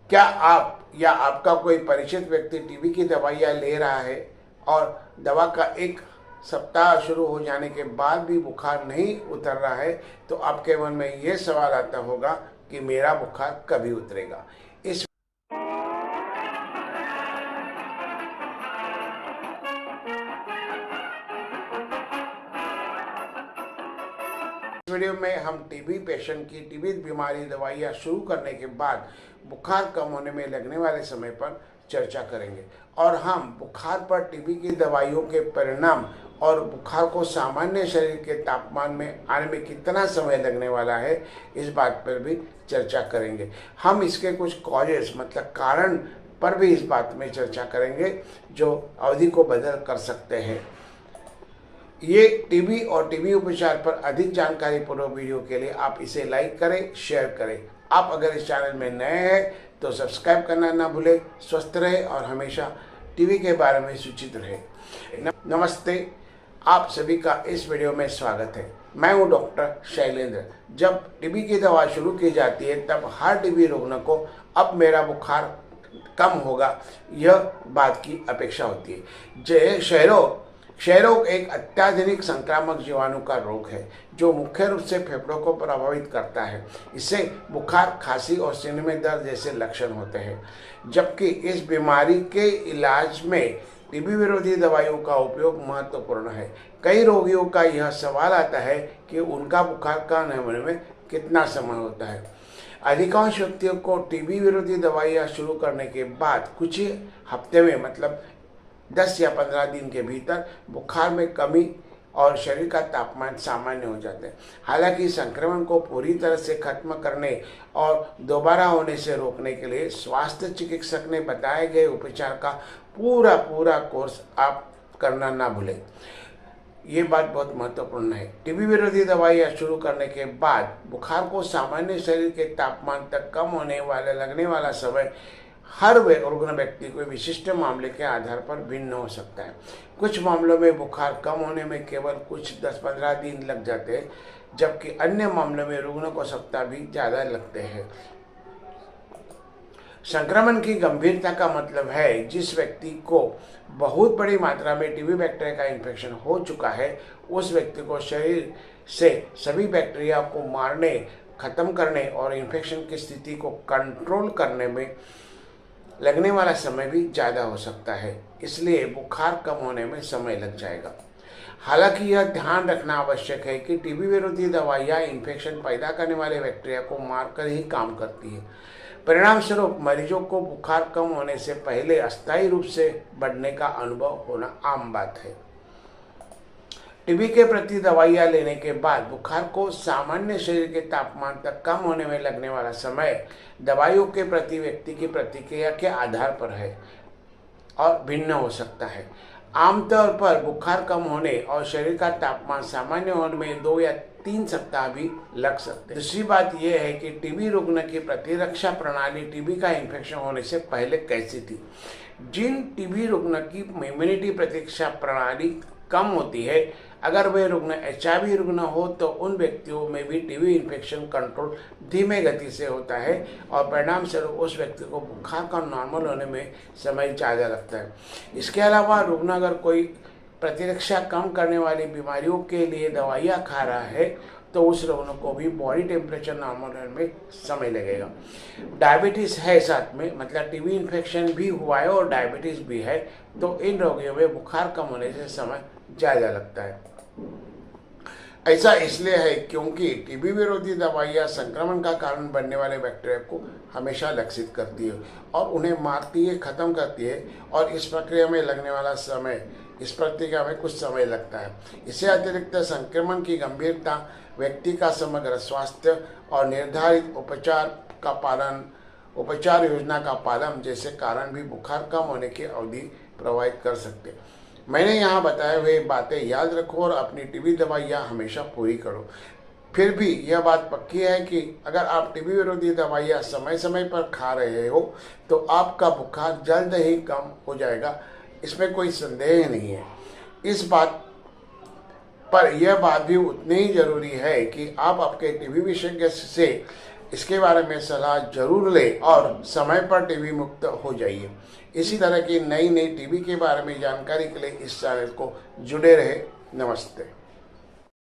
क्या आप या आपका कोई परिचित व्यक्ति टीबी की दवाइयाँ ले रहा है और दवा का एक सप्ताह शुरू हो जाने के बाद भी बुखार नहीं उतर रहा है, तो आपके मन में ये सवाल आता होगा कि मेरा बुखार कभी उतरेगा। इस वीडियो में हम टीबी पेशेंट की टीबी बीमारी दवाइयाँ शुरू करने के बाद बुखार कम होने में लगने वाले समय पर चर्चा करेंगे और हम बुखार पर टीबी की दवाइयों के परिणाम और बुखार को सामान्य शरीर के तापमान में आने में कितना समय लगने वाला है, इस बात पर भी चर्चा करेंगे। हम इसके कुछ कॉजेस मतलब कारण पर भी इस बात में चर्चा करेंगे जो अवधि को बदल कर सकते हैं। ये टीबी और टीबी उपचार पर अधिक जानकारी पूर्व वीडियो के लिए आप इसे लाइक करें, शेयर करें। आप अगर इस चैनल में नए हैं तो सब्सक्राइब करना ना भूलें। स्वस्थ रहे और हमेशा टीबी के बारे में सूचित रहे। नमस्ते, आप सभी का इस वीडियो में स्वागत है। मैं हूँ डॉक्टर शैलेंद्र। जब टीबी की दवा शुरू की जाती है तब हर टीबी रोगी को अब मेरा बुखार कम होगा यह बात की अपेक्षा होती है। क्षयरोग एक अत्याधुनिक संक्रामक जीवाणु का रोग है जो मुख्य रूप से फेफड़ों को प्रभावित करता है। इससे बुखार, खांसी और सीने में दर्द जैसे लक्षण होते हैं। जबकि इस बीमारी के इलाज में टीबी विरोधी दवाइयों का उपयोग महत्वपूर्ण है। कई रोगियों का यह सवाल आता है कि उनका बुखार कम होने में कितना समय होता है। अधिकांश व्यक्तियों को टीबी विरोधी दवाइयाँ शुरू करने के बाद कुछ ही हफ्ते में मतलब 10 या 15 दिन के भीतर बुखार में कमी और शरीर का तापमान सामान्य हो जाते हैं। हालांकि संक्रमण को पूरी तरह से खत्म करने और दोबारा होने से रोकने के लिए स्वास्थ्य चिकित्सक ने बताए गए उपचार का पूरा कोर्स आप करना ना भूलें। ये बात बहुत महत्वपूर्ण है। टीबी विरोधी दवाइयाँ शुरू करने के बाद बुखार को सामान्य शरीर के तापमान तक कम होने वाले लगने वाला समय हर रुग्ण व्यक्ति को विशिष्ट मामले के आधार पर भिन्न हो सकता है। कुछ मामलों में बुखार कम होने में केवल कुछ 10-15 दिन लग जाते हैं, जबकि अन्य मामलों में रुग्ण को सप्ताह भी ज़्यादा लगते हैं। संक्रमण की गंभीरता का मतलब है जिस व्यक्ति को बहुत बड़ी मात्रा में टीबी बैक्टीरिया का इन्फेक्शन हो चुका है, उस व्यक्ति को शरीर से सभी बैक्टीरिया को मारने, खत्म करने और इन्फेक्शन की स्थिति को कंट्रोल करने में लगने वाला समय भी ज़्यादा हो सकता है। इसलिए बुखार कम होने में समय लग जाएगा। हालांकि यह ध्यान रखना आवश्यक है कि टीबी विरोधी दवाइयाँ इन्फेक्शन पैदा करने वाले बैक्टीरिया को मारकर ही काम करती है। परिणाम स्वरूप मरीजों को बुखार कम होने से पहले अस्थायी रूप से बढ़ने का अनुभव होना आम बात है। टीबी के प्रति दवाइयाँ लेने के बाद बुखार को सामान्य शरीर के तापमान तक कम होने में लगने वाला समय दवाइयों के प्रति व्यक्ति की प्रतिक्रिया के आधार पर है और भिन्न हो सकता है। आमतौर पर बुखार कम होने और शरीर का तापमान सामान्य होने में 2 या 3 सप्ताह भी लग सकते हैं। दूसरी बात यह है कि टीबी रुग्ण की प्रतिरक्षा प्रणाली टीबी का इन्फेक्शन होने से पहले कैसी थी। जिन टीबी रुग्ण की इम्यूनिटी प्रतिरक्षा प्रणाली कम होती है, अगर वे रुग्ण HIV रुग्ण हो तो उन व्यक्तियों में भी टीबी इन्फेक्शन कंट्रोल धीमे गति से होता है और परिणाम स्वरूप उस व्यक्ति को बुखार का नॉर्मल होने में समय ज़्यादा लगता है। इसके अलावा रुग्ण अगर कोई प्रतिरक्षा कम करने वाली बीमारियों के लिए दवाइयाँ खा रहा है तो उस रुग्ण को भी बॉडी टेम्परेचर नॉर्मल होने में समय लगेगा। डायबिटीज़ है साथ में, मतलब टीबी इन्फेक्शन भी हुआ है और डायबिटीज़ भी है, तो इन रोगियों में बुखार कम होने से समय ज़्यादा लगता है। ऐसा इसलिए है क्योंकि टीबी विरोधी दवाइयाँ संक्रमण का कारण बनने वाले बैक्टीरिया को हमेशा लक्षित करती है और उन्हें मारती है, ख़त्म करती है, और इस प्रक्रिया में लगने वाला समय, इस प्रक्रिया में कुछ समय लगता है। इससे अतिरिक्त संक्रमण की गंभीरता, व्यक्ति का समग्र स्वास्थ्य और निर्धारित उपचार योजना का पालन जैसे कारण भी बुखार कम होने की अवधि प्रभावित कर सकते हैं। मैंने यहाँ बताए हुए बातें याद रखो और अपनी टीबी दवाइयाँ हमेशा पूरी करो। फिर भी यह बात पक्की है कि अगर आप टीबी विरोधी दवाइयाँ समय समय पर खा रहे हो तो आपका बुखार जल्द ही कम हो जाएगा, इसमें कोई संदेह नहीं है। इस बात पर यह बात भी उतनी ही जरूरी है कि आप आपके टीबी विशेषज्ञ से इसके बारे में सलाह जरूर लें और समय पर टीबी मुक्त हो जाइए। इसी तरह की नई नई टीबी के बारे में जानकारी के लिए इस चैनल को जुड़े रहे। नमस्ते।